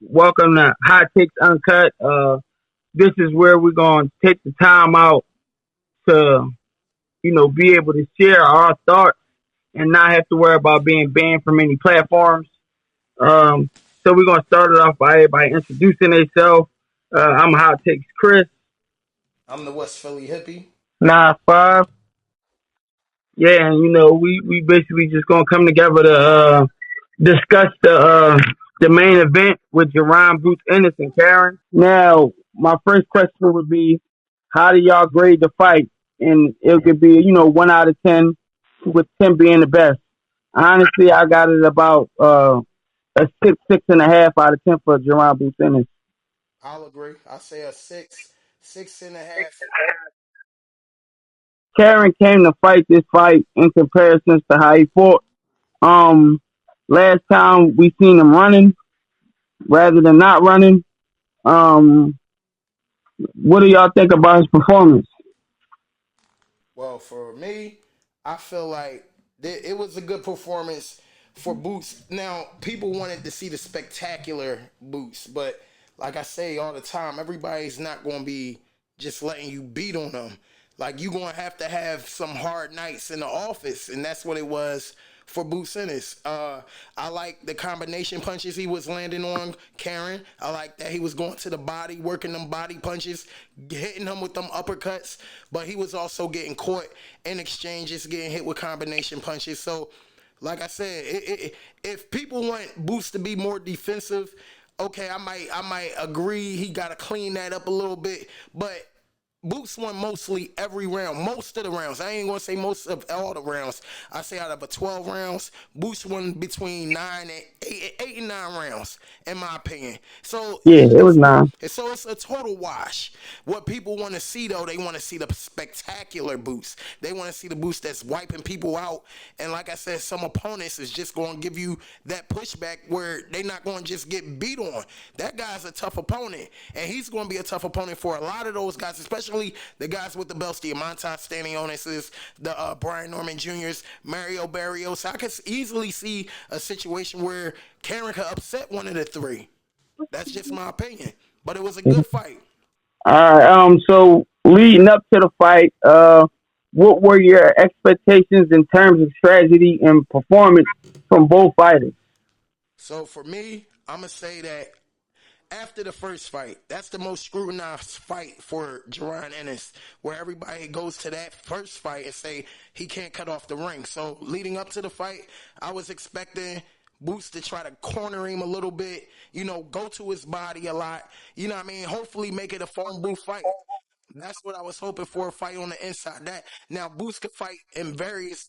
Welcome to Hot Takes Uncut. This is where we're going to take the time out to, be able to share our thoughts and not have to worry about being banned from any platforms. Um, so we're going to start it off by everybody introducing themselves. I'm Hot Takes Chris. I'm the West Philly hippie. Nah, five. Yeah, and we basically just gonna come together to discuss the main event with Jaron Ennis and Karen. Now, my first question would be, how do y'all grade the fight? And it could be, 1 out of 10, with 10 being the best. Honestly, I got it about a 6.5 out of 10 for Jaron Ennis. I'll agree. I say a six, 6.5. Karen came to fight this fight in comparison to how he fought. Um, Last time we seen him running rather than not running. Um, what do y'all think about his performance? Well, for me, I feel like it was a good performance for Boots. Now, people wanted to see the spectacular Boots, but like I say all the time, everybody's not going to be just letting you beat on them. Like you going to have some hard nights in the office, and that's what it was for Boots Ennis. I like the combination punches he was landing on Karen. I like that he was going to the body, working them body punches, hitting them with them uppercuts, but he was also getting caught in exchanges, getting hit with combination punches. So, like I said, if people want Boots to be more defensive, okay, I might agree he got to clean that up a little bit, but Boots won mostly every round, most of the rounds. I ain't gonna say most of all the rounds. I say out of a 12 rounds, Boots won between 8 and 9 rounds, in my opinion. So Yeah, it was 9. it's a total wash. What people want to see though, they want to see the spectacular Boots. They want to see the Boots that's wiping people out. And like I said, some opponents is just gonna give you that pushback where they not gonna just get beat on. That guy's a tough opponent, and he's gonna be a tough opponent for a lot of those guys, especially the guys with the belts, the Amontai Stanionis, the Brian Norman Juniors, Mario Barrios. I could easily see a situation where Karen could upset one of the three. That's just my opinion. But it was a good fight. All right. So leading up to the fight, what were your expectations in terms of strategy and performance from both fighters? So for me, I'm gonna say that after the first fight, that's the most scrutinized fight for Jaron Ennis, where everybody goes to that first fight and say he can't cut off the ring. So leading up to the fight, I was expecting Boots to try to corner him a little bit, go to his body a lot, you know what I mean? Hopefully make it a phone booth fight. That's what I was hoping for, a fight on the inside. That now Boots could fight in various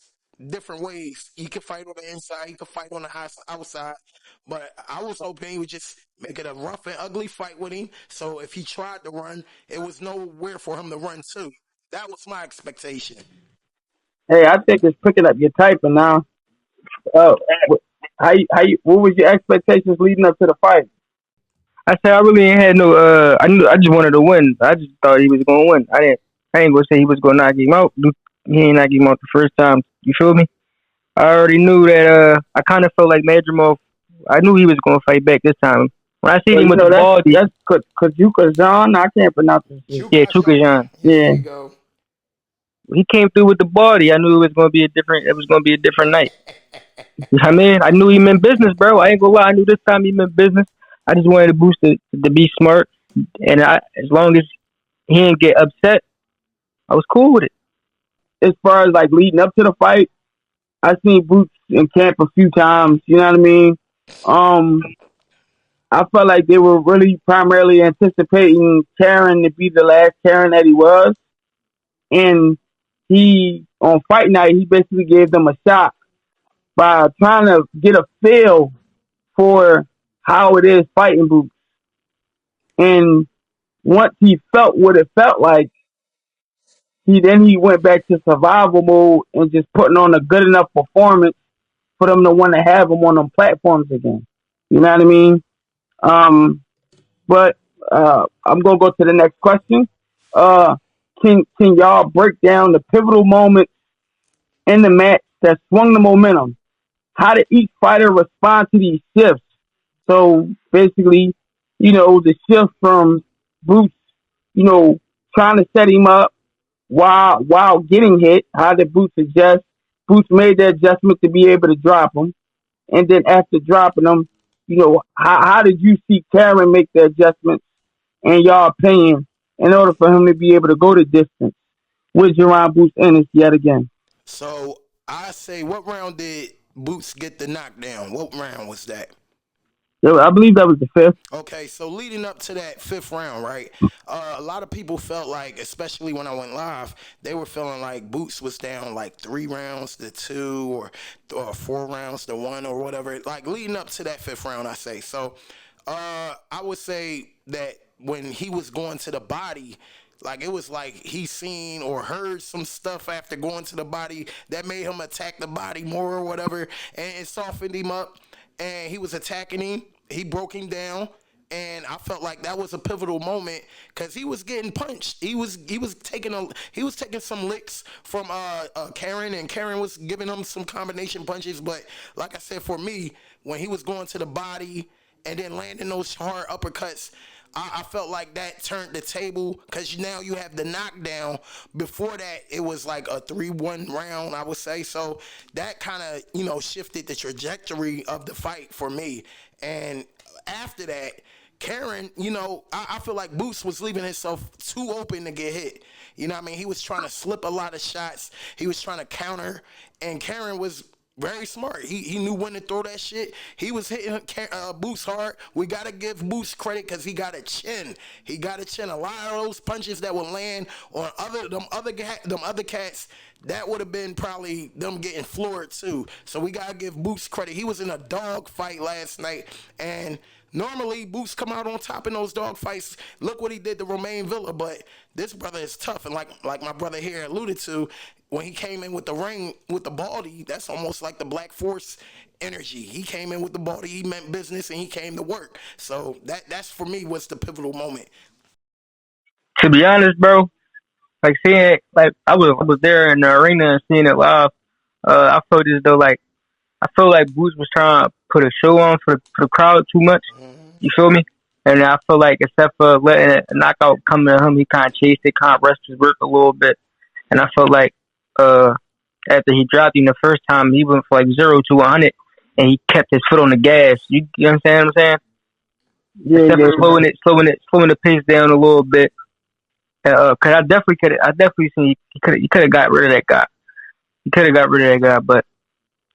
different ways. He could fight on the inside, he could fight on the outside. But I was hoping he would just make it a rough and ugly fight with him. So if he tried to run, it was nowhere for him to run to. That was my expectation. Hey, I think it's picking up your typing now. Uh, what was your expectations leading up to the fight? I said I really ain't had no. I just wanted to win. I just thought he was gonna win. I didn't. I ain't gonna say he was gonna knock him out. He ain't knock him out the first time. You feel me? I already knew that. I kind of felt like Madrimov. I knew he was gonna fight back this time. When I seen him with the ball, that's Chukhadzhian. I can't pronounce his name. Yeah, Chukhadzhian. Chukhadzhian. Yeah, there Yeah, you go. he came through with the body. I knew it was gonna be a different. It was gonna be a different night. I mean, I knew he meant business, bro. I ain't gonna lie. I knew this time he meant business. I just wanted to boost to be smart, and as long as he didn't get upset, I was cool with it. As far as like leading up to the fight, I seen Boots in camp a few times. You know what I mean? Um, I felt like they were really primarily anticipating Karen to be the last Karen that he was, and he on fight night he basically gave them a shot by trying to get a feel for how it is fighting Boots. And once he felt what it felt like, he went back to survival mode and just putting on a good enough performance for them to want to have him on them platforms again. You know what I mean? Um, but I'm gonna go to the next question. Uh, can y'all break down the pivotal moments in the match that swung the momentum? How did each fighter respond to these shifts? So basically, the shift from Boots, you know, trying to set him up while getting hit, how did Boots adjust? Boots made the adjustment to be able to drop him. And then after dropping him, how did you see Karen make the adjustment in your opinion in order for him to be able to go the distance with Jaron Boots Ennis yet again? So I say, what round did Boots get the knockdown? What round was that? So I believe that was the fifth. Okay, so leading up to that fifth round, right? A lot of people felt like, especially when I went live, they were feeling like Boots was down like 3 rounds to 2 or 4 rounds to 1 or whatever. Like leading up to that fifth round, I say. So I would say that when he was going to the body, like it was like he seen or heard some stuff after going to the body that made him attack the body more or whatever, and it softened him up, and he was attacking him. He broke him down, and I felt like that was a pivotal moment because he was getting punched. He was taking some licks from Karen, and Karen was giving him some combination punches. But like I said, for me, when he was going to the body and then landing those hard uppercuts, I felt like that turned the table because now you have the knockdown. Before that, it was like a 3-1 round, I would say. So that kind of, shifted the trajectory of the fight for me. And after that, Karen, I feel like Boots was leaving himself too open to get hit. You know what I mean? He was trying to slip a lot of shots. He was trying to counter. And Karen was very smart. He knew when to throw that shit. He was hitting Boots hard. We gotta give Boots credit because he got a chin. He got a chin. A lot of those punches that would land on them other cats, that would have been probably them getting floored too. So we gotta give Boots credit. He was in a dog fight last night, and normally Boots come out on top in those dog fights. Look what he did to Romain Villa, but this brother is tough, and like my brother here alluded to, when he came in with the ring with the baldy, that's almost like the Black Force energy. He came in with the baldy, he meant business, and he came to work. So that's for me what's the pivotal moment. To be honest, bro, like seeing like I was there in the arena and seeing it live. I felt as though like I felt like Boots was trying to put a show on for the crowd too much. Mm-hmm. You feel me? And I feel like except for letting a knockout come to him, he kind of chased it, kind of rushed his work a little bit. And I felt like uh after he dropped him the first time, he went for like 0 to 100, and he kept his foot on the gas. You understand what I'm saying? Yeah, Except yeah, for slowing the pace down a little bit. Cause I definitely seen he could have got rid of that guy. He could have got rid of that guy, but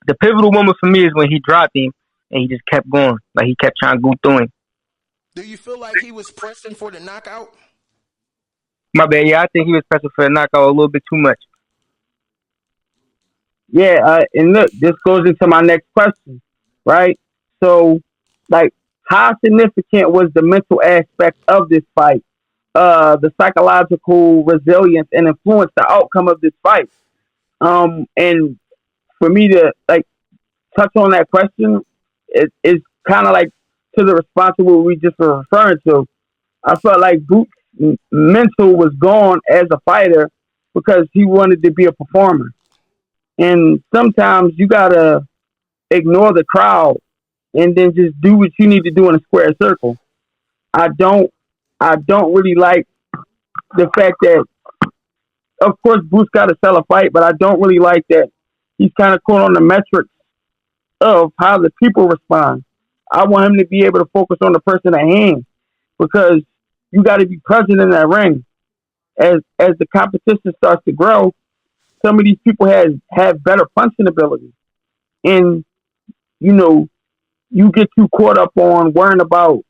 the pivotal moment for me is when he dropped him and he just kept going, like he kept trying to go through him. Do you feel like he was pressing for the knockout? My bad, yeah, I think he was pressing for a knockout a little bit too much. yeah. And look, this goes into my next question, right? So, like, how significant was the mental aspect of this fight? The psychological resilience and influence the outcome of this fight. And for me to like touch on that question, it's kind of like to the response to what we just were referring to. I felt like Boots' mental was gone as a fighter because he wanted to be a performer. And sometimes you gotta ignore the crowd and then just do what you need to do in a square circle. I don't I don't really like the fact that of course Boots gotta sell a fight, but I don't really like that he's kinda caught on the metrics of how the people respond. I want him to be able to focus on the person at hand because you got to be present in that ring. As the competition starts to grow, some of these people have better punching ability, and you know you get too caught up on worrying about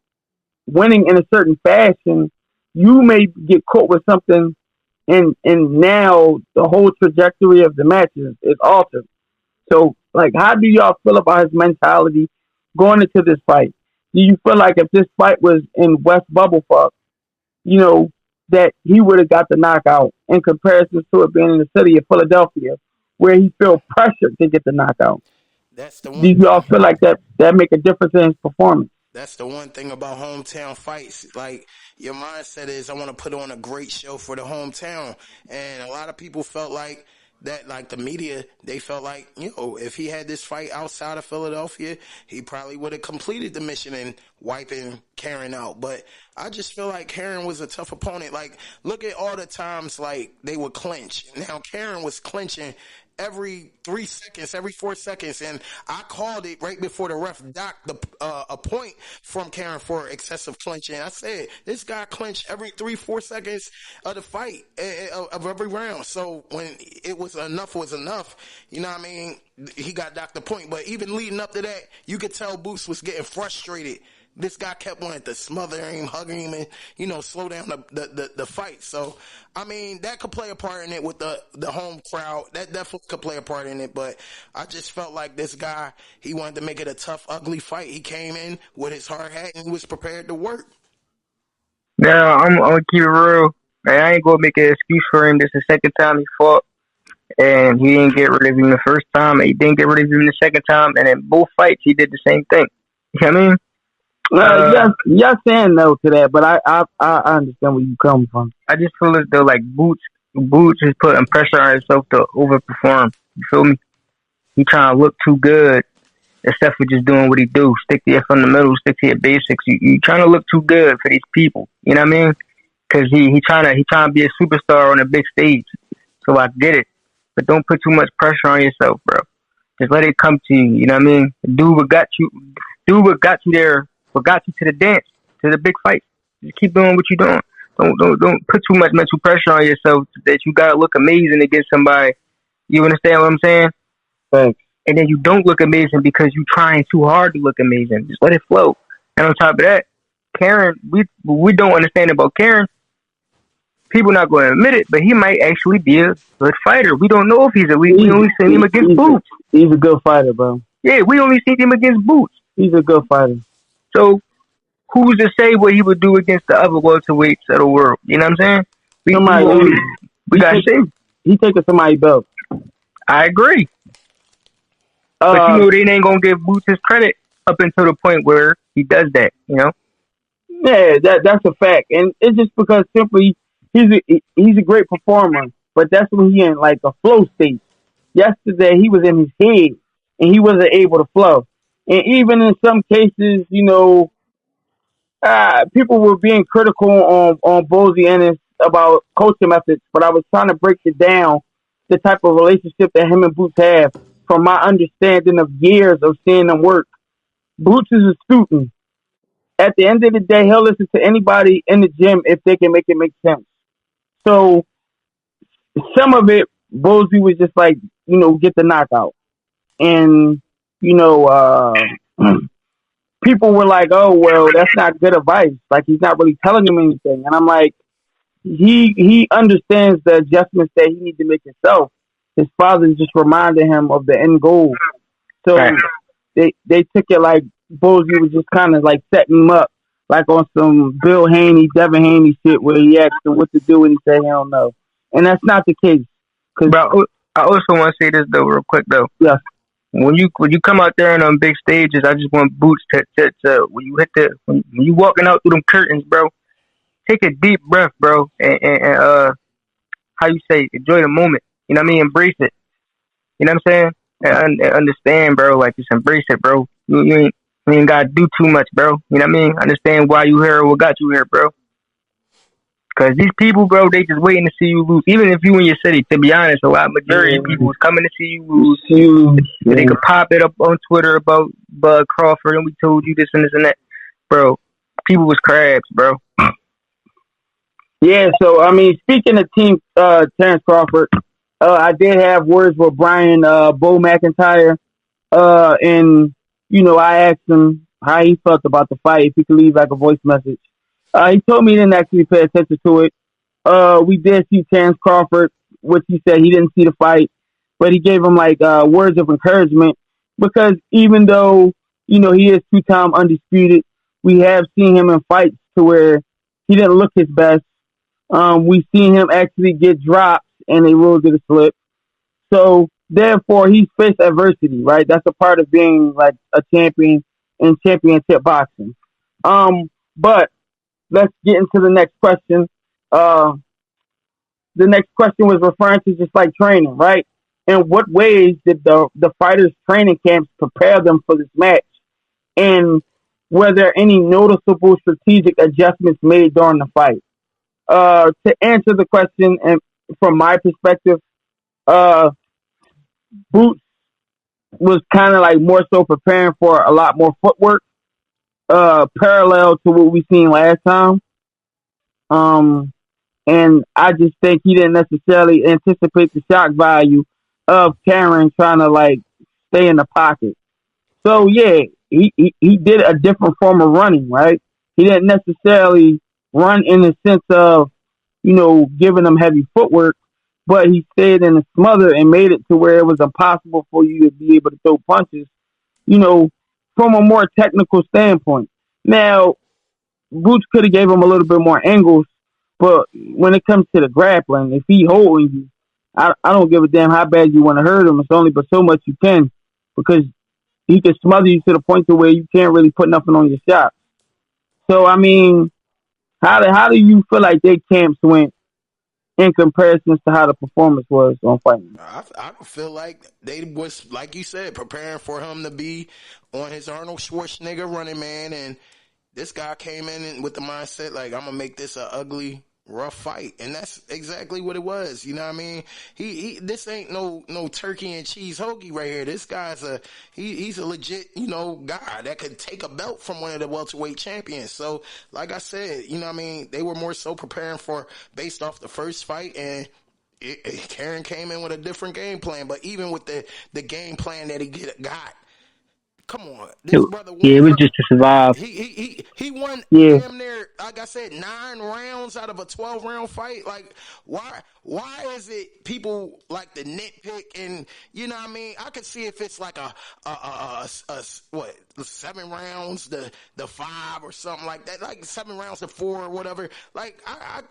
winning in a certain fashion, you may get caught with something, and now the whole trajectory of the match is altered. So, like, how do y'all feel about his mentality going into this fight? Do you feel like if this fight was in West Bubblefuck, you know, that he would have got the knockout in comparison to it being in the city of Philadelphia, where he felt pressured to get the knockout? That's the Do one y'all thing. feel like that make a difference in his performance? That's the one thing about hometown fights. Like your mindset is, I want to put on a great show for the hometown, and a lot of people felt like that like the media, they felt like, if he had this fight outside of Philadelphia, he probably would have completed the mission and wiping Karen out. But I just feel like Karen was a tough opponent. Like, look at all the times like they would clinch. Now Karen was clinching every 3 seconds, every 4 seconds, and I called it right before the ref docked a point from Karen for excessive clinching. I said, this guy clinched every 3-4 seconds of the fight, of every round. So when it was enough, you know what I mean, he got docked a point. But even leading up to that, you could tell Boots was getting frustrated. This guy kept wanting to smother him, hugging him, and, slow down the fight. So, I mean, that could play a part in it with the home crowd. That definitely could play a part in it. But I just felt like this guy, he wanted to make it a tough, ugly fight. He came in with his hard hat and he was prepared to work. Now, I'm going to keep it real. I ain't going to make an excuse for him. This is the second time he fought, and he didn't get rid of him the first time. He didn't get rid of him the second time, and in both fights, he did the same thing. You know what I mean? Yes and no to that, but I understand where you come from. I just feel as though like Boots is putting pressure on himself to overperform. You feel me? He trying to look too good instead for just doing what he do. Stick to your fundamentals, stick to your basics. You trying to look too good for these people. You know what I mean? Because he trying to be a superstar on a big stage. So I get it, but don't put too much pressure on yourself, bro. Just let it come to you. You know what I mean? Do what got you there. What got you to the dance, to the big fight. Just keep doing what you're doing. Don't put too much mental pressure on yourself that you gotta look amazing against somebody. You understand what I'm saying? Thanks. And then you don't look amazing because you're trying too hard to look amazing. Just let it flow. And on top of that, Karen, we don't understand about Karen. People not going to admit it, but he might actually be a good fighter. We don't know if he's elite. We only seen him against Boots. He's a good fighter, bro. Yeah, we only seen him against Boots. He's a good fighter. So, who's to say what he would do against the other welterweights of the world? You know what I'm saying? We got to see. He taking somebody's belt. I agree. But they ain't going to give Boots his credit up until the point where he does that, you know? Yeah, that's a fact. And it's just because simply he's a great performer, but that's when he in like a flow state. Yesterday, he was in his head, and he wasn't able to flow. And even in some cases, people were being critical on Jaron Ennis about coaching methods, but I was trying to break it down, the type of relationship that him and Boots have, from my understanding of years of seeing them work. Boots is a student. At the end of the day, he'll listen to anybody in the gym if they can make it make sense. So some of it, Bosey was just like, get the knockout. And people were like, oh, well, that's not good advice. Like, he's not really telling them anything. And I'm like, he understands the adjustments that he needs to make himself. His father just reminded him of the end goal. So they took it like Bosey was just kind of like setting him up, like on some Bill Haney, Devin Haney shit, where he asked him what to do and he said, hell no. And that's not the case. Bro, I also want to say this, though, real quick, though. Yes. When you come out there and on big stages, I just want Boots to when you walking out through them curtains, bro, take a deep breath, bro, and how you say, enjoy the moment. You know what I mean? Embrace it. You know what I'm saying? And understand, bro. Like, just embrace it, bro. You ain't gotta do too much, bro. You know what I mean? Understand why you here or what got you here, bro. Because these people, bro, they just waiting to see you lose. Even if you in your city, to be honest, majority of people was coming to see you lose. They could pop it up on Twitter about Bud Crawford and we told you this and this and that. Bro, people was crabs, bro. Yeah, so, I mean, speaking of Team Terrence Crawford, I did have words with Brian Bo McIntyre. And, I asked him how he felt about the fight, if he could leave like a voice message. He told me he didn't actually pay attention to it. We did see Terrence Crawford, which he said he didn't see the fight, but he gave him like words of encouragement because even though, he is 2-time undisputed, we have seen him in fights to where he didn't look his best. We've seen him actually get dropped and they ruled it a slip. So therefore he's faced adversity, right? That's a part of being like a champion in championship boxing. But let's get into the next question. The next question was referring to just like training, right? in what ways did the fighters' training camps prepare them for this match? And were there any noticeable strategic adjustments made during the fight? To answer the question, and from my perspective, uh, Boots was kind of like more so preparing for a lot more footwork, parallel to what we seen last time. Um, and I just think he didn't necessarily anticipate the shock value of Karen trying to like stay in the pocket. So yeah, he did a different form of running, right? He didn't necessarily run in the sense of, giving them heavy footwork, but he stayed in the smother and made it to where it was impossible for you to be able to throw punches, you know, from a more technical standpoint. Now, Boots could have gave him a little bit more angles, but when it comes to the grappling, if he holding you, I don't give a damn how bad you want to hurt him. It's only but so much you can, because he can smother you to the point to where you can't really put nothing on your shot. So I mean, how do you feel like their camps went in comparison to how the performance was on fighting? I feel like they was, like you said, preparing for him to be on his Arnold Schwarzenegger running man, and this guy came in with the mindset like, I'm gonna make this a ugly, rough fight, and that's exactly what it was. You know what I mean? He this ain't no turkey and cheese hoagie right here. This guy's he's a legit, guy that could take a belt from one of the welterweight champions. So, like I said, you know what I mean? They were more so preparing for based off the first fight, and Karen came in with a different game plan. But even with the game plan that he got, come on, this brother Yeah, won. it was just to survive. He won Yeah. damn near, like I said, 9 rounds out of a 12-round fight. Like, why is it people like the nitpick? And you know what I mean? I could see if it's like a what, 7 rounds the 5 or something like that, like 7 rounds to 4 or whatever. Like I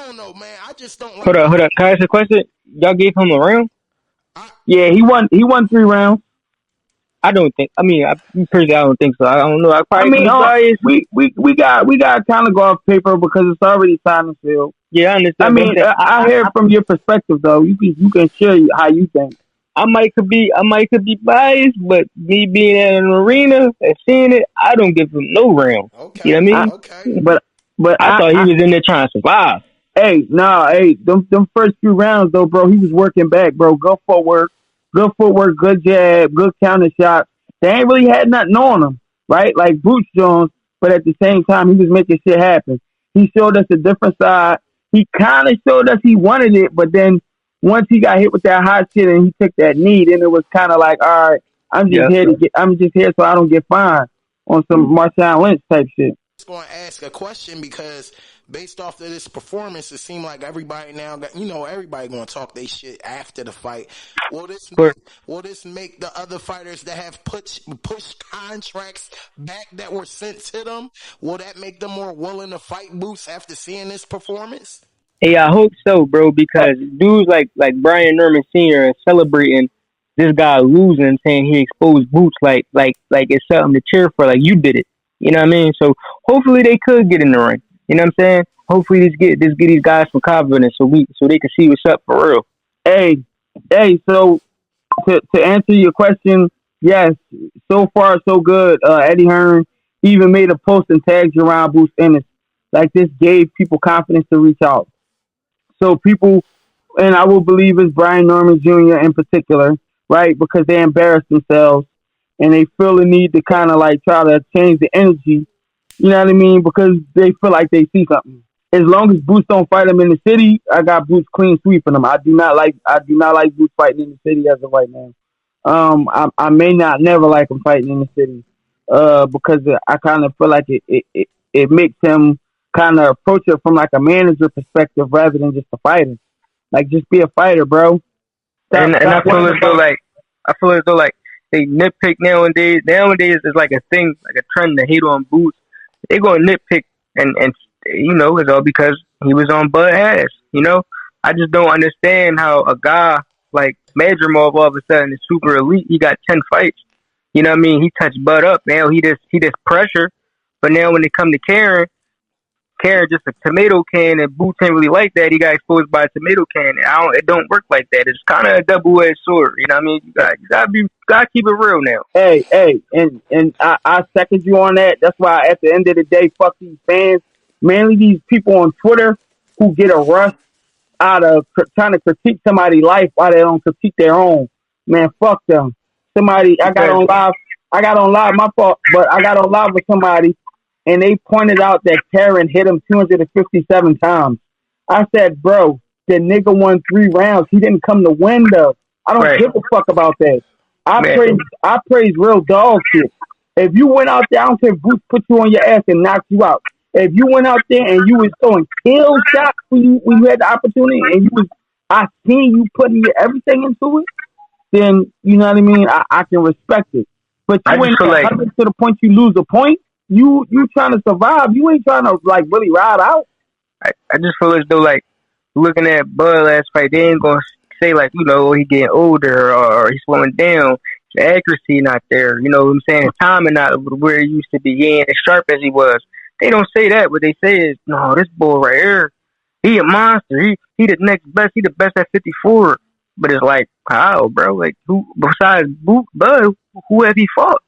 don't know, man. I just don't like. Hold up. Can I ask a question? Y'all gave him a round? Yeah, he won 3 rounds. I don't think. I mean, personally, I don't think so. I don't know. I I probably mean, be biased. we got kind of go off paper because it's already signed and sealed. Yeah, I understand. I mean, I hear from your perspective though. You can share how you think. I might could be biased, but me being in an arena and seeing it, I don't give him no round. Okay, You know what I mean? okay. But I thought he was in there trying to survive. Hey, them first few rounds though, bro, he was working back, bro. Good footwork, good jab, good counter shot. They ain't really had nothing on him, right? Like Boots Jones, but at the same time, he was making shit happen. He showed us a different side. He kind of showed us he wanted it, but then once he got hit with that hot shit and he took that knee, then it was kind of like, all right, I'm just here so I don't get fined on some Marshawn Lynch type shit. Just going to ask a question because based off of this performance, it seemed like everybody now got, everybody going to talk their shit after the fight. Will this make the other fighters that have pushed contracts back that were sent to them? Will that make them more willing to fight Boots after seeing this performance? Hey, I hope so, bro, because dudes like Brian Norman Sr. are celebrating this guy losing, saying he exposed Boots like it's something to cheer for, like you did it. You know what I mean? So hopefully they could get in the ring. You know what I'm saying? Hopefully this get these guys some confidence so they can see what's up for real. Hey, so to answer your question, yes, so far so good. Eddie Hearn even made a post and tagged Jaron Ennis. Like this gave people confidence to reach out. So people, and I will believe it's Brian Norman Jr. in particular, right? Because they embarrassed themselves and they feel the need to kind of like try to change the energy. You know what I mean? Because they feel like they see something. As long as Boots don't fight him in the city, I got Boots clean sweeping him. I do not like Boots fighting in the city as of right now. I may not never like him fighting in the city, because I kind of feel like it makes him kind of approach it from like a manager perspective rather than just a fighter. Like just be a fighter, bro. And I feel as though like they nitpick nowadays. Nowadays is like a thing, like a trend to hate on Boots. They go nitpick and it's all because he was on Bud ass. I just don't understand how a guy like Madrimov all of a sudden is super elite. He got 10 fights. You know what I mean? He touched Bud up. Now he just pressure. But now when it come to Karen Karen just a tomato can, and Boots ain't really like that. He got exposed by a tomato can. It don't work like that. It's kind of a double-edged sword. You know what I mean? You gotta keep it real now. Hey, and I second you on that. That's why at the end of the day, fuck these fans, mainly these people on Twitter who get a rush out of trying to critique somebody's life while they don't critique their own. Man, fuck them. I got on live, my fault, but I got on live with somebody and they pointed out that Karen hit him 257 times. I said, bro, the nigga won 3 rounds. He didn't come to win though. I don't give a fuck about that. I praise real dog shit. If you went out there, I don't care if Boots put you on your ass and knocked you out. If you went out there and you was throwing kill shots when you had the opportunity and I seen you putting your everything into it, then you know what I mean. I can respect it. But you ain't to the point you lose a point. You trying to survive. You ain't trying to like really ride out. I just feel as though like looking at Bud last fight, they ain't gonna say like he getting older or he's slowing down. The accuracy not there. You know what I'm saying? His timing not where he used to be. He ain't as sharp as he was. They don't say that. What they say is, no, this boy right here, he a monster. He the next best. He the best at 54. But it's like, how, bro? Like, who besides Bud? Who have he fought?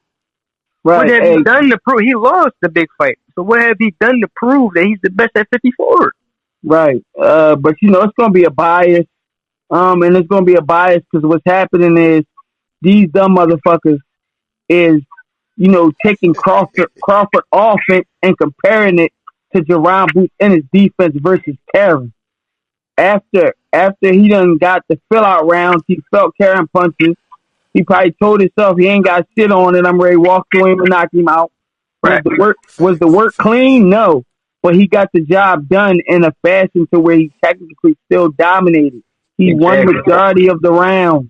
Right. What have he done to prove? He lost the big fight. So what have he done to prove that he's the best at 54? Right. But it's gonna be a bias. And it's gonna be a bias because what's happening is these dumb motherfuckers is taking Crawford offense and comparing it to Jaron Boots and his defense versus Karen. After he done got the fill out rounds, he felt Karen punches. He probably told himself he ain't got shit on it. I'm ready to walk through him and knock him out. Right. Was the work clean? No. But he got the job done in a fashion to where he technically still dominated. He won the majority of the rounds.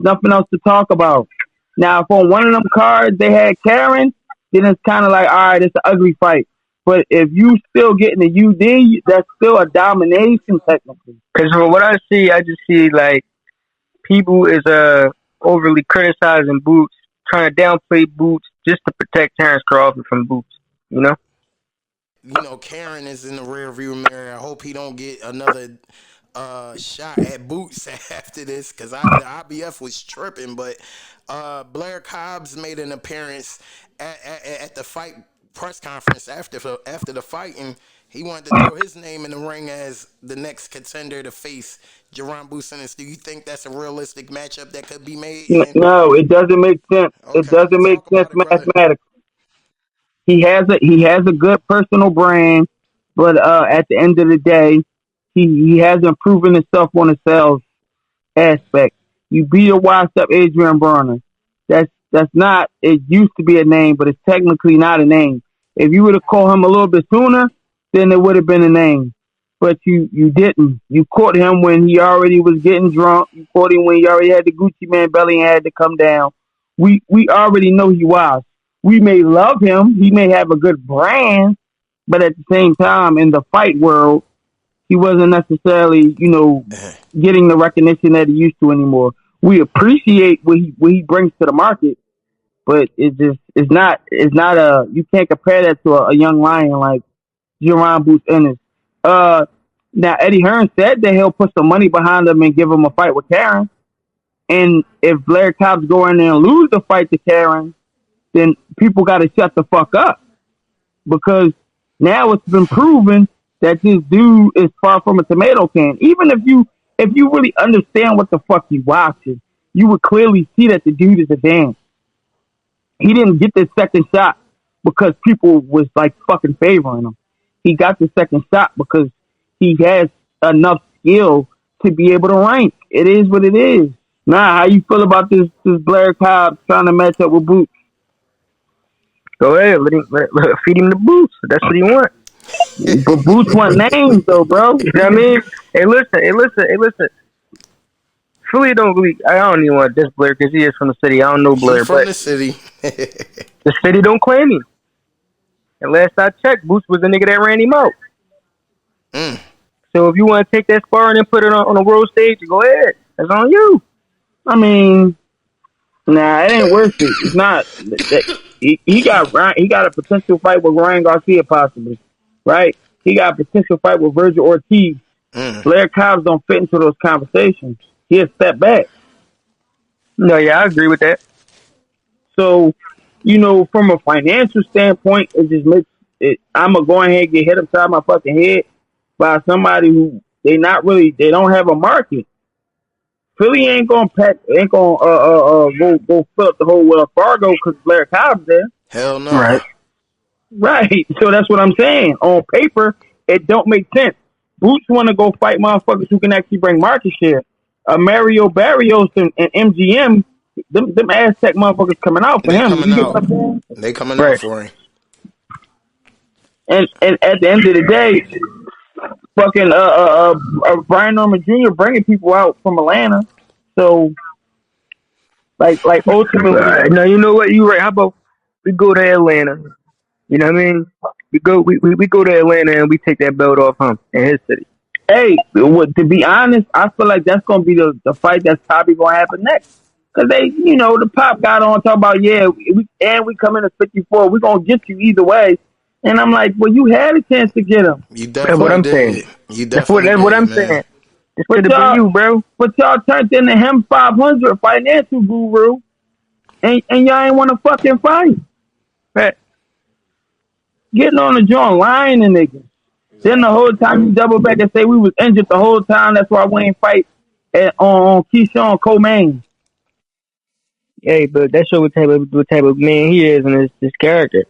Nothing else to talk about. Now, if on one of them cards they had Karen, then it's kind of like, all right, it's an ugly fight. But if you still getting the UD, that's still a domination technically. Because from what I just see like people is overly criticizing Boots, trying to downplay Boots just to protect Terrence Crawford from Boots. Karen is in the rear view mirror. I hope he don't get another shot at Boots after this because the IBF was tripping. But Blair Cobbs made an appearance at the fight press conference after the fight, and he wanted to throw his name in the ring as the next contender to face Jaron Ennis. Do you think that's a realistic matchup that could be made? No, it doesn't make sense. Okay, it doesn't make sense mathematically. He has a good personal brand, but at the end of the day, he hasn't proven himself on the sales aspect. You beat a washed up Adrian Broner. That's not. It used to be a name, but it's technically not a name. If you would have called him a little bit sooner, then it would have been a name. But you didn't. You caught him when he already was getting drunk. You caught him when he already had the Gucci Man belly and had to come down. We already know he was. We may love him. He may have a good brand, but at the same time, in the fight world, he wasn't necessarily, getting the recognition that he used to anymore. We appreciate what he brings to the market, but it's not you can't compare that to a young lion like Jaron Ennis. Now Eddie Hearn said that he'll put some money behind him and give him a fight with Karen. And if Blair Cobbs go in there and lose the fight to Karen, then people got to shut the fuck up because now it's been proven that this dude is far from a tomato can. Even if you really understand what the fuck you watching, you would clearly see that the dude is advanced. He didn't get the second shot because people was like fucking favoring him. He got the second shot because he has enough skill to be able to rank. It is what it is. Nah, how you feel about this Blair Cobbs trying to match up with Boots? Go ahead, feed him the Boots. That's what he wants. But Boots want names though, bro. You know what I mean? Hey, listen. Philly don't really. I don't even want this Blair because he is from the city. I don't know Blair, He's from the city. The city don't claim him. And last I checked, Boots was the nigga that ran him out. So if you want to take that sparring and put it on a world stage, go ahead. That's on you. I mean, nah, it ain't worth it. It's not. He got a potential fight with Ryan Garcia possibly, right? he got a potential fight with Virgil Ortiz. Blair Cobbs don't fit into those conversations. He'll step back. No, yeah, I agree with that. So, from a financial standpoint, it just makes it. I'm gonna go ahead and get hit upside my fucking head by somebody who they don't have a market. Philly ain't gonna go fill up the whole Wells Fargo because Blair Cobb's there. Hell no. Right. Right. So that's what I'm saying. On paper, it don't make sense. Boots want to go fight motherfuckers who can actually bring market share. Mario Barrios and MGM, them Aztec motherfuckers coming out for They him. coming out. They coming out for him. And at the end of the day, fucking Brian Norman Jr. bringing people out from Atlanta. So, like ultimately, now you know what, you right. How about we go to Atlanta? You know what I mean? We go to Atlanta and we take that belt off him in his city. Hey, to be honest, I feel like that's gonna be the fight that's probably gonna happen next. Cause the Pop got on talking about we come in at 54, we gonna get you either way. And I'm like, well, you had a chance to get him. You definitely did. Saying. You definitely that's what I'm man. saying. This could have been you, bro. But y'all turned into him 500 financial guru, and y'all ain't want to fucking fight. Right. Getting on the joint, lying to niggas. Then the whole time you double back and say we was injured the whole time. That's why we ain't fight on Keyshawn Coleman. Hey, but that shows what type of man he is and his character.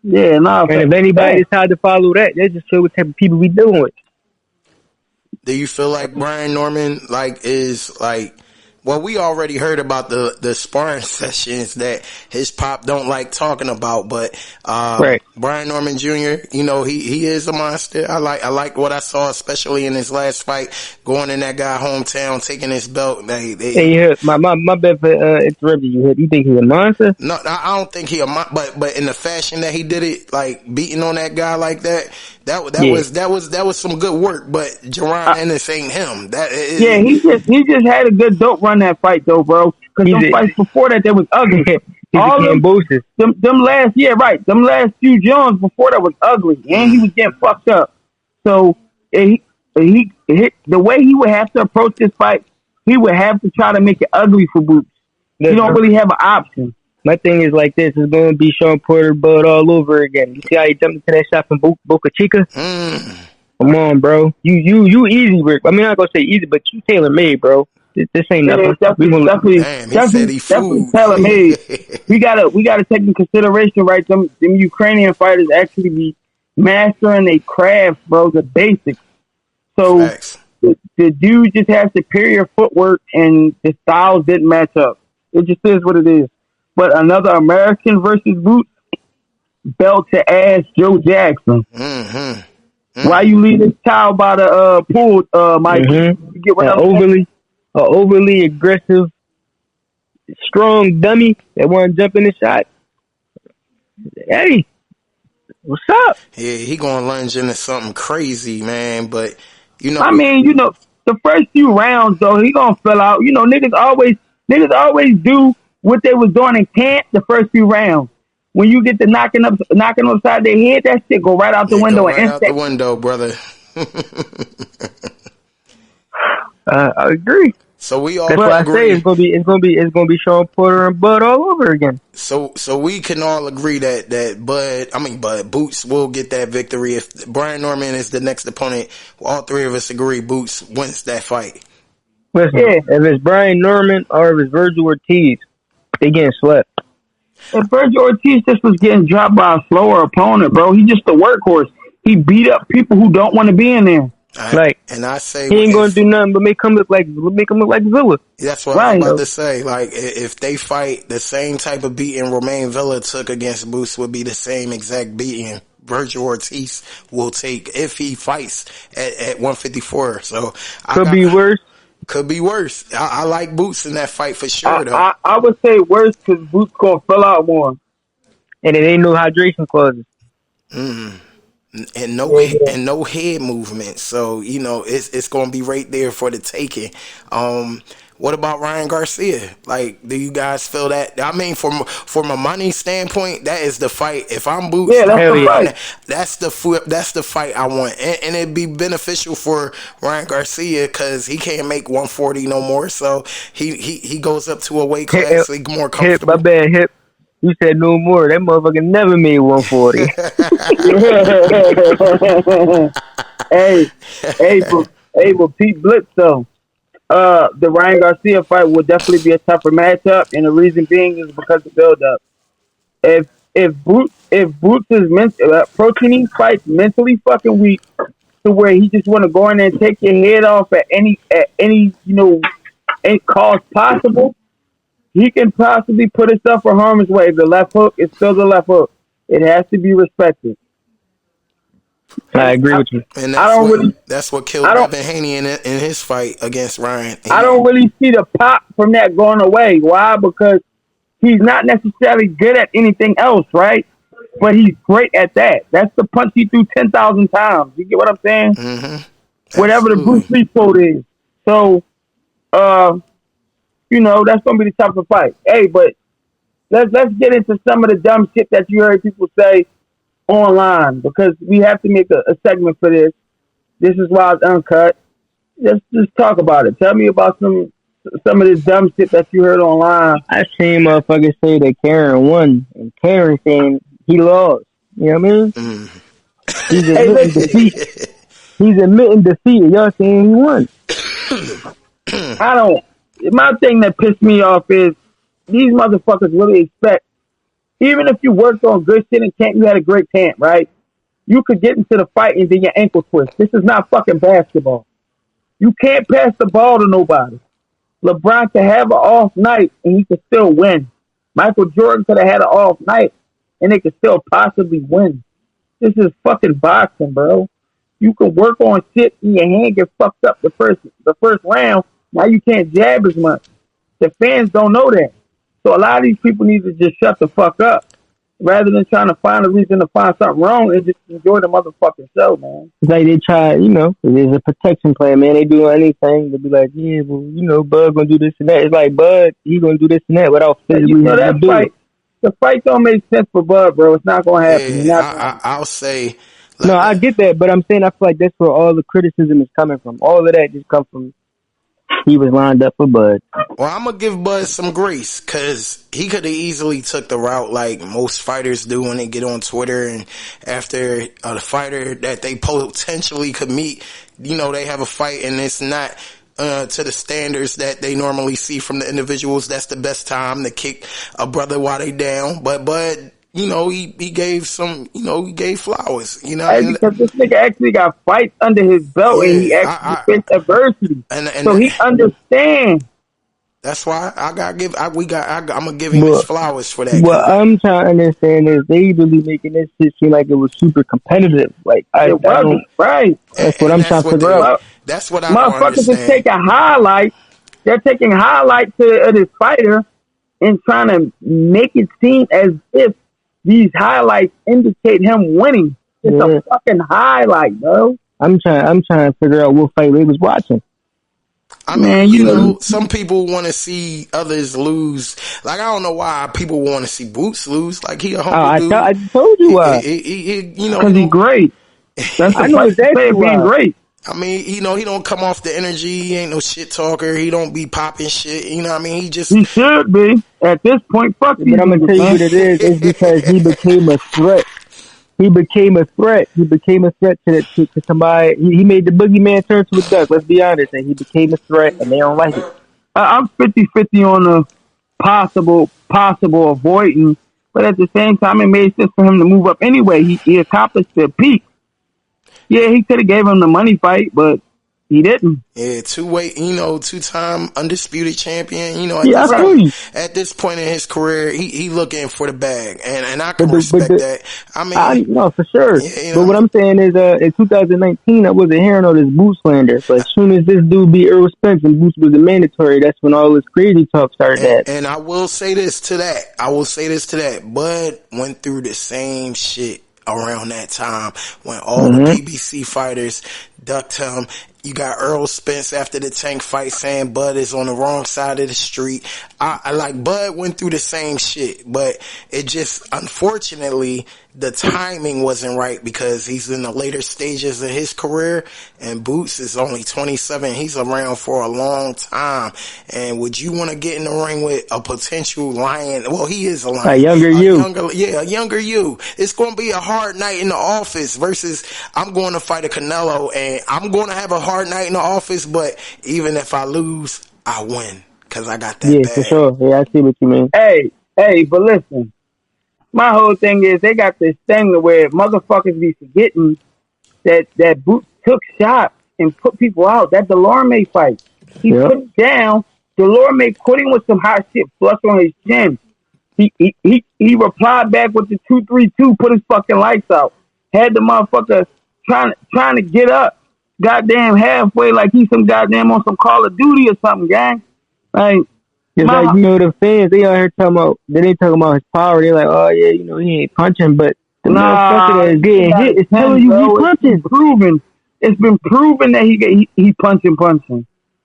Yeah, nah. And if anybody decide to follow that just show what type of people we dealing with. Do you feel like Brian Norman is well, we already heard about the sparring sessions that his pop don't like talking about, but right. Brian Norman Jr., he is a monster. I like what I saw, especially in his last fight, going in that guy hometown, taking his belt. Hey, you heard, my bad for interrupting you. You think he's a monster? No, I don't think he a monster, but in the fashion that he did it, like beating on that guy like that. That was some good work, but Jaron Ennis ain't him. He just had a good dope run that fight though, bro. Because them fights before that was ugly. All them last few Jones before that was ugly, and he was getting fucked up. So he the way he would have to approach this fight, he would have to try to make it ugly for Boots. You don't really have an option. My thing is like this: it's going to be Sean Porter Bud all over again. You see how he jumped into that shot from Boca Chica? Come on, bro. You easy, Rick. I mean, I'm not gonna say easy, but you tailor made, bro. This ain't nothing. Definitely tailor made. we gotta take into consideration, right? Them Ukrainian fighters actually be mastering their craft, bro. The basics. So the dude just has superior footwork, and the styles didn't match up. It just is what it is. But another American versus Boots, belt to ass Joe Jackson. Why you leave this child by the pool, Mike? You get what overly aggressive, strong dummy that want to jump in the shot. Hey, what's up? Yeah, he gonna lunge into something crazy, man. But I mean, the first few rounds though, he gonna fill out. Niggas always do what they was doing in camp the first few rounds. When you get to knocking upside their head, that shit go right out the window. Out the window, brother. I agree. So we all that's why agree. I say it's gonna be Sean Porter and Bud all over again. So we can all agree that Boots will get that victory if Brian Norman is the next opponent. All three of us agree Boots wins that fight. Listen, if it's Brian Norman or if it's Virgil Ortiz, they getting slept. If Virgil Ortiz just was getting dropped by a slower opponent, bro, he just a workhorse. He beat up people who don't want to be in there. And I say he ain't gonna do nothing but make him look like Villa. That's what I was about to say. Like if they fight, the same type of beating Romain Villa took against Boots would be the same exact beating Virgil Ortiz will take if he fights at 154. So could be worse. Could be worse. I like Boots in that fight for sure, though. I would say worse because Boots gonna fill out more, and it ain't no hydration clauses. And no head movement. So it's gonna be right there for the taking. What about Ryan Garcia? Like, do you guys feel that? I mean, from a money standpoint, that is the fight. If I'm Boots, Yeah, that's the fight. that's the fight I want, and it'd be beneficial for Ryan Garcia because he can't make 140 no more. So he goes up to a weight class more comfortable. Hip, my bad, Hip. You said no more. That motherfucker never made 140. But Pete Blitz though. The Ryan Garcia fight will definitely be a tougher matchup, and the reason being is because of build up. If Boots is approaching these fights mentally fucking weak to where he just want to go in there and take your head off at any cost possible, he can possibly put himself in harm's way. The left hook is still the left hook. It has to be respected. I agree with you. And that's what killed Devin Haney in his fight against Ryan. I don't really see the pop from that going away. Why? Because he's not necessarily good at anything else, right? But he's great at that. That's the punch he threw 10,000 times. You get what I'm saying? Mm-hmm. Whatever the Bruce Lee quote is. So, that's going to be the tougher fight. Hey, but let's get into some of the dumb shit that you heard people say online, because we have to make a segment for this. This is why it's uncut. Just talk about it. Tell me about some of this dumb shit that you heard online. I seen motherfuckers say that Karen won, and Karen saying he lost. You know what I mean? He's admitting defeat. He's admitting defeat. Y'all saying he won. My thing that pissed me off is these motherfuckers really expect, even if you worked on good shit and camp, you had a great camp, right? You could get into the fight and then your ankle twist. This is not fucking basketball. You can't pass the ball to nobody. LeBron could have an off night and he could still win. Michael Jordan could have had an off night and they could still possibly win. This is fucking boxing, bro. You can work on shit and your hand get fucked up the first round. Now you can't jab as much. The fans don't know that. So a lot of these people need to just shut the fuck up rather than trying to find a reason to find something wrong and just enjoy the motherfucking show, man. It's like they try, there's a protection plan, man. They do anything. They'll be like, yeah, well, Bud gonna do this and that. It's like, Bud, he gonna do this and that without physically having to do it. The fight don't make sense for Bud, bro. It's not gonna happen. Yeah, I'll say. No, I get that, but I'm saying I feel like that's where all the criticism is coming from. All of that just comes from he was lined up for Bud. Well, I'm going to give Bud some grace because he could have easily took the route like most fighters do when they get on Twitter and after the fighter that they potentially could meet, they have a fight and it's not to the standards that they normally see from the individuals. That's the best time to kick a brother while they down. But Bud, he gave he gave flowers, because this nigga actually got fights under his belt and he actually faced adversity. So he understands. That's why I'm gonna give him his flowers for that. What I'm trying to understand is they really making this shit seem like it was super competitive. Like I don't, right. That's what I'm trying to figure out. That's what I don't understand. Motherfuckers is taking highlights. They're taking highlights of this fighter and trying to make it seem as if these highlights indicate him winning. It's a fucking highlight, bro. I'm trying to figure out what fight they was watching. I mean, some people want to see others lose. Like, I don't know why people want to see Boots lose. Like, he a humble dude. I told you why. Because he's great. That's the place to say being great. I mean, he don't come off the energy. He ain't no shit talker. He don't be popping shit. You know what I mean? He should be. At this point, fuck you. But I'm going to tell you what it is. It's because he became a threat. He became a threat to somebody. He made the boogeyman turn to a duck, let's be honest. And he became a threat, and they don't like it. I'm 50-50 on the possible avoiding. But at the same time, it made sense for him to move up anyway. He accomplished the peak. Yeah, he could have gave him the money fight, but he didn't. Yeah, two-time undisputed champion. At this point in his career, he looking for the bag, and I can respect that. I mean, no, for sure. Yeah, but what I'm saying is, in 2019, I wasn't hearing all this Boots slander. But as soon as this dude beat Earl Spence and Boots was a mandatory, that's when all this crazy talk started. And I will say this to that. Bud went through the same shit around that time when all the PBC fighters ducked him You got Earl Spence after the Tank fight saying Bud is on the wrong side of the street. I like Bud went through the same shit, but it just unfortunately the timing wasn't right because he's in the later stages of his career and Boots is only 27. He's around for a long time. And would you want to get in the ring with a potential lion? Well, he is a lion. A younger you. A younger you. It's going to be a hard night in the office versus I'm going to fight a Canelo and I'm going to have a hard night in the office, but even if I lose, I win because I got that bag. For sure. Yeah, I see what you mean. Hey, but listen. My whole thing is they got this thing to where motherfuckers be forgetting that Boots took shots and put people out. That Delorme fight. He put it down. Delorme quit him with some hot shit flush on his chin. He replied back with the 2-3-2, put his fucking lights out. Had the motherfucker trying to get up goddamn halfway like he's some goddamn on some Call of Duty or something, gang. Like, like, you know, the fans, they out here talking about, they ain't talking about his power. They're like, oh, yeah, you know, he ain't punching, but the motherfucker that is getting hit is telling you he punching. It's been proven that he punching.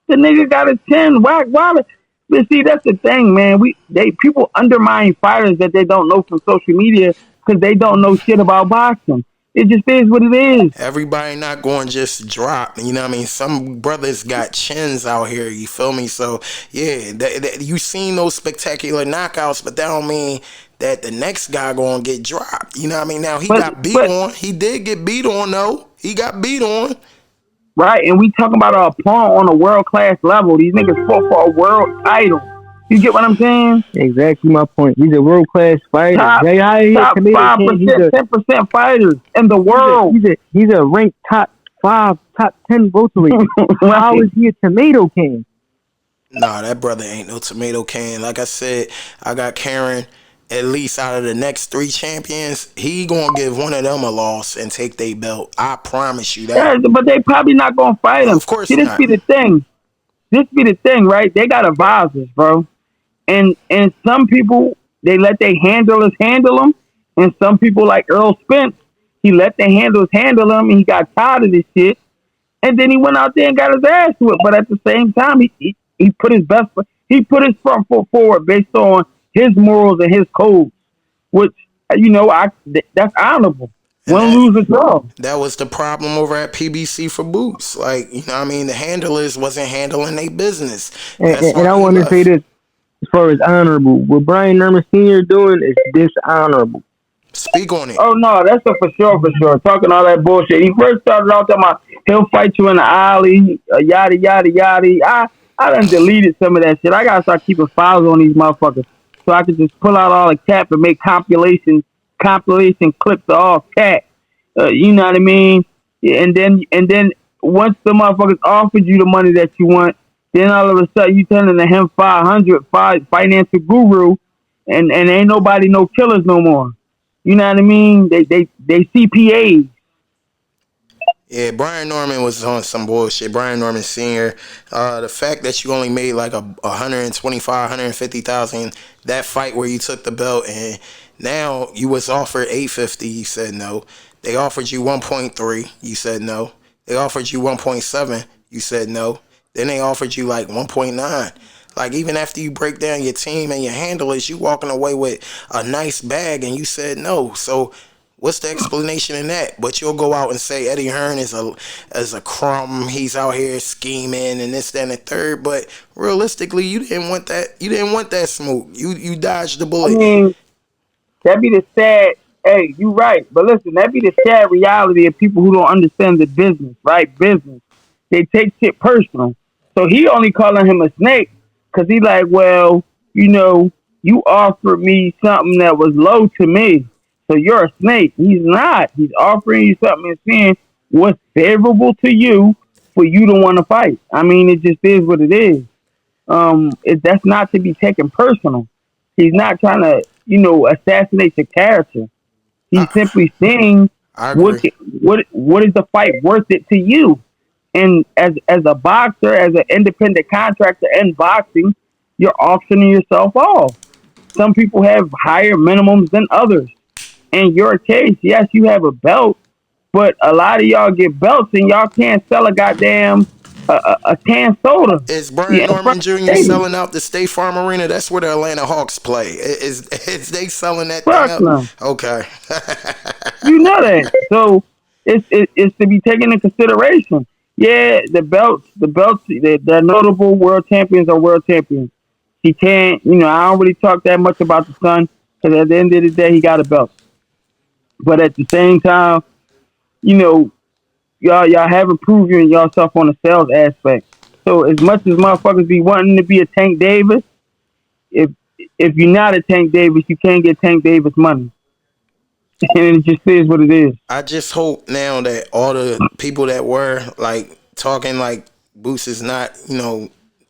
The nigga got a 10. Why? But see, that's the thing, man. People undermine fighters that they don't know from social media because they don't know shit about boxing. It just is what it is. Everybody not going to just drop. You know what I mean? Some brothers got chins out here. You feel me? So, yeah, you seen those spectacular knockouts, but that don't mean that the next guy going to get dropped. You know what I mean? Now, he got beat on. He did get beat on, though. He got beat on. Right, and we talking about a opponent on a world-class level. These niggas fought for a world title. You get what I'm saying? Exactly my point. He's a world-class fighter. Top 5%, 10% fighters in the world. He's a ranked top 5, top 10 welterweight. How is he a tomato can? Nah, that brother ain't no tomato can. Like I said, I got Karen. At least out of the next 3 champions, he gonna give one of them a loss and take their belt. I promise you that. Yeah, but they probably not gonna fight him. Of course not. This be the thing, right? They got advisors, bro. And some people, they let their handlers handle them. And some people like Earl Spence, he let their handlers handle him and he got tired of this shit. And then he went out there and got his ass to it. But at the same time, he put his best, he put his front foot forward based on his morals and his codes, which, you know, that's honorable. Win, lose, or draw. That was the problem over at PBC for Boots. Like, you know what I mean? The handlers wasn't handling their business. And I want to say this, as far as honorable, what Brian Norman Sr. doing is dishonorable. Speak on it. Oh, no, that's for sure. Talking all that bullshit. He first started out talking about he'll fight you in the alley, yada, yada, yada. I done deleted some of that shit. I got to start keeping files on these motherfuckers so I can just pull out all the cap and make compilation clips of all cat. You know what I mean? And then once the motherfuckers offered you the money that you want, then all of a sudden you turn into him 500 financial guru, and ain't nobody no killers no more. You know what I mean? They CPAs. Yeah, Brian Norman was on some bullshit. Brian Norman Sr. The fact that you only made like 125, 150,000 that fight where you took the belt, and now you was offered 850, you said no. They offered you 1.3, you said no. They offered you 1.7, you said no. Then they offered you like 1.9. Like, even after you break down your team and your handlers, you walking away with a nice bag and you said no. So what's the explanation in that? But you'll go out and say Eddie Hearn is a crumb. He's out here scheming and this, that, and the third. But realistically, you didn't want that. You didn't want that smoke. You dodged the bullet. I mean, that'd be the sad. Hey, you right. But listen, that'd be the sad reality of people who don't understand the business, right? Business. They take shit personal. So he only calling him a snake because he like, well, you know, you offered me something that was low to me. So you're a snake. He's not. He's offering you something and saying what's favorable to you for you to want to fight. I mean, it just is what it is. That's not to be taken personal. He's not trying to, you know, assassinate your character. He's simply saying what is the fight worth it to you? And as a boxer, as an independent contractor in boxing, you're auctioning yourself off. Some people have higher minimums than others. In your case, yes, you have a belt, but a lot of y'all get belts and y'all can't sell a goddamn a canned soda. Is Brian Yeah, in Norman front of the Jr. stadium. selling out the State Farm Arena? That's where the Atlanta Hawks play. Is they selling that thing Fuck up? no. Okay. You know that. So it's to be taken into consideration. Yeah, the belts, they're notable. World champions are world champions. He can't, I don't really talk that much about the son because at the end of the day, he got a belt. But at the same time, you know, y'all haven't proven yourself on the sales aspect. So as much as motherfuckers be wanting to be a Tank Davis, if if you're not a Tank Davis, you can't get Tank Davis money, and it just is what it is. I just hope now that all the people that were like talking like Boots is not,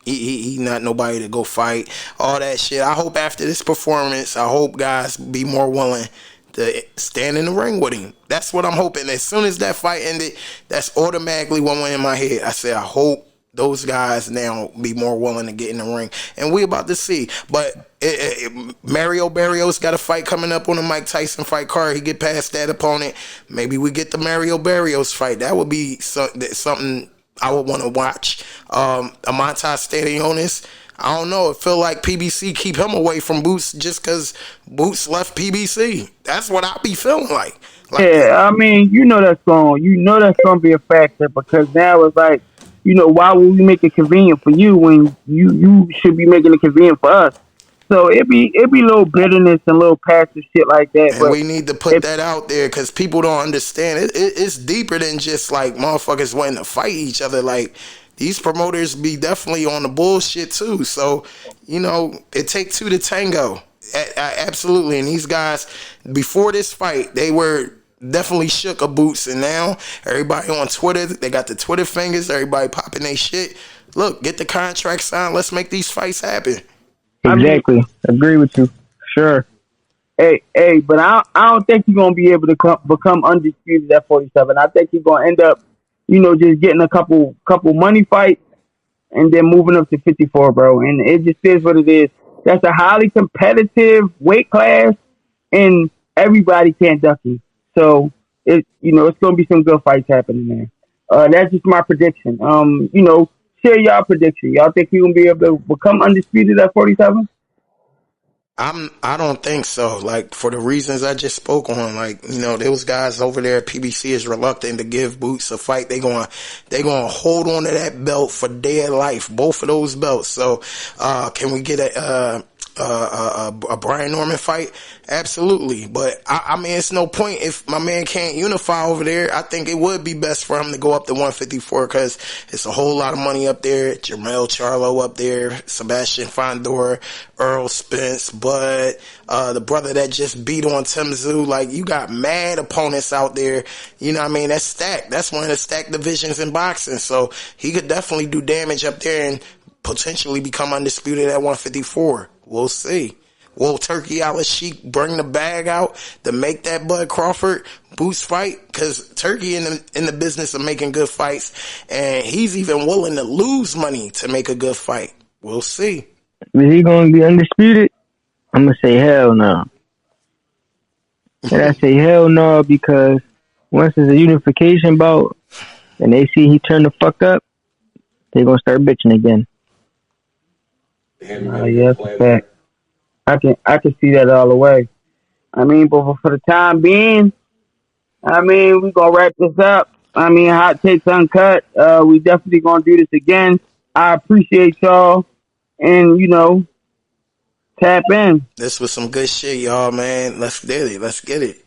he not nobody to go fight, all that shit. I hope after this performance, I hope guys be more willing to stand in the ring with him. That's what I'm hoping. As soon as that fight ended, that's automatically what went in my head. I said, I hope those guys now be more willing to get in the ring, and we about to see. But Mario Barrios got a fight coming up on the Mike Tyson fight card. He get past that opponent, maybe we get the Mario Barrios fight. That would be something I would want to watch. Amantas Stadionis, I don't know. It feel like PBC keep him away from Boots just because Boots left PBC. That's what I be feeling like. Yeah, I mean, that's gonna be a factor because now it's like, why would we make it convenient for you when you should be making it convenient for us? So it be a little bitterness and a little passive shit like that. And But we need to put that out there because people don't understand. It's deeper than just like motherfuckers wanting to fight each other. Like these promoters be definitely on the bullshit too. So it takes two to tango. Absolutely. And these guys before this fight, they were definitely shook of Boots, and now everybody on Twitter, they got the Twitter fingers. Everybody popping their shit. Look, get the contract signed. Let's make these fights happen. I mean, Exactly. Agree with you. Sure. hey, but I don't think you're gonna be able to become undisputed at 47. I think you're gonna end up, just getting a couple money fights and then moving up to 54, bro. And it just is what it is. That's a highly competitive weight class, and everybody can't duck you. So it's gonna be some good fights happening there. That's just my prediction. Share y'all prediction. Y'all think you're gonna be able to become undisputed at 47? I don't think so. Like for the reasons I just spoke on, like those guys over there at PBC is reluctant to give Boots a fight. They gonna hold on to that belt for dear life, both of those belts. So, can we get a Brian Norman fight? Absolutely. But I mean, it's no point if my man can't unify over there. I think it would be best for him to go up to 154 because it's a whole lot of money up there. Jermell Charlo up there, Sebastian Fondor, Earl Spence, Bud, the brother that just beat on Tim Tszyu. Like, you got mad opponents out there. You know what I mean? That's stacked. That's one of the stacked divisions in boxing. So he could definitely do damage up there and potentially become undisputed at 154. We'll see. Will Turkey Al-Sheikh bring the bag out to make that Bud Crawford Boots fight? Because Turkey in the business of making good fights, and he's even willing to lose money to make a good fight. We'll see. Is he going to be undisputed? I'm going to say hell no. And I say hell no because once there's a unification bout and they see he turned the fuck up, they're going to start bitching again. Yeah, that's a fact. I can see that all the way. I mean, but for the time being, I mean, we gonna wrap this up. I mean, Hot Takes Uncut. We definitely gonna do this again. I appreciate y'all, and tap in. This was some good shit, y'all, man. Let's get it.